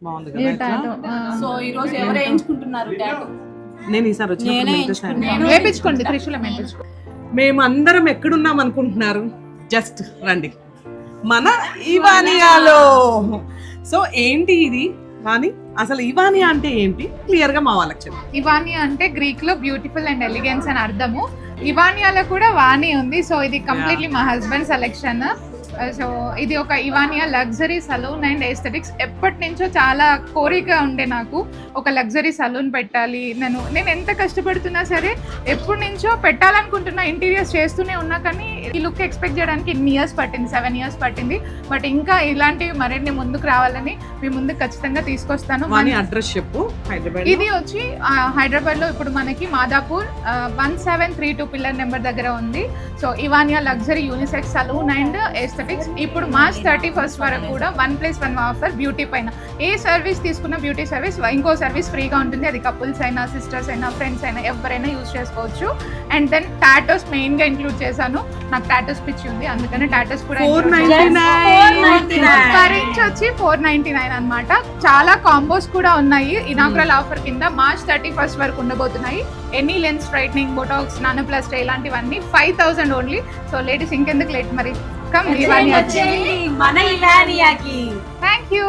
బాగుంది కదా ఇట్లా. సో ఈ రోజు ఎవరు వేయించుకుంటున్నారు టాటూ? నేను ఈసారి వచ్చినప్పుడు వేపించుకోండి, త్రిశూలం వేపించుకోండి. మేము అందరం ఎక్కడున్నాం అనుకుంటున్నారు? జస్ట్ రండి మన ఇవానియాలో. సో ఏంటి ఇది వాణి, అసలు ఇవానియా అంటే ఏంటి క్లియర్ గా మా వాళ్ళకి చెప్పు. ఇవానియా అంటే గ్రీక్ లో బ్యూటిఫుల్ అండ్ ఎలిగెన్స్ అని అర్థము. ఇవానియాలో కూడా వాణి ఉంది. సో ఇది కంప్లీట్లీ మా హస్బెండ్ సెలెక్షన్. సో ఇది ఒక ఇవానియా లగ్జరీ సలూన్ అండ్ ఎస్థెటిక్స్. ఎప్పటి నుంచో చాలా కోరిక ఉండే నాకు ఒక లగ్జరీ సలూన్ పెట్టాలి. నేను ఎంత కష్టపడుతున్నా సరే ఎప్పటి నుంచో పెట్టాలనుకుంటున్నా, ఇంటీరియర్స్ చేస్తూనే ఉన్నా, కానీ ఈ లుక్ ఎక్స్పెక్ట్ చేయడానికి ఇన్ని ఇయర్స్ పట్టింది, 7 years పట్టింది. బట్ ఇంకా ఇలాంటివి మరిన్ని ముందుకు రావాలని మీ ముందుకు ఖచ్చితంగా తీసుకొస్తాను. అడ్రస్ చెప్పు. హైదరాబాద్ ఇది వచ్చి హైదరాబాద్ లో ఇప్పుడు మనకి మాదాపూర్ 1732 పిల్లర్ నెంబర్ దగ్గర ఉంది. సో ఇవానియా luxury unisex salon and aesthetics. ఇప్పుడు మార్చ్ 31st వరకు కూడా 1+1 ఆఫర్ బ్యూటీ పైన. ఏ సర్వీస్ తీసుకున్న బ్యూటీ సర్వీస్ ఇంకో సర్వీస్ ఫ్రీగా ఉంటుంది. అది కపుల్స్ అయినా, సిస్టర్స్ అయినా, ఫ్రెండ్స్ అయినా ఎవరైనా యూజ్ చేసుకోవచ్చు. అండ్ దెన్ టాటోస్ మెయిన్ గా ఇంక్లూడ్ చేశాను. నాకు టాటోస్ పిచ్చి ఉంది, అందుకని టాటోస్ కూడా వచ్చి 499 అన్నమాట. చాలా కాంబోస్ కూడా ఉన్నాయి. ఇనాగ్రల్ ఆఫర్ కింద మార్చ్ 31st వరకు ఉండబోతున్నాయి. ఎనీ లెన్స్ స్ట్రైట్నింగ్, బొటాక్స్, నానోప్లాస్టీ ఇలాంటివన్నీ 5000 ఓన్లీ. సో లేడీస్ ఇంకెందుకు లేట్, మరి కమ్ ఇవానియా. మన ఇవానియాకి. Thank you.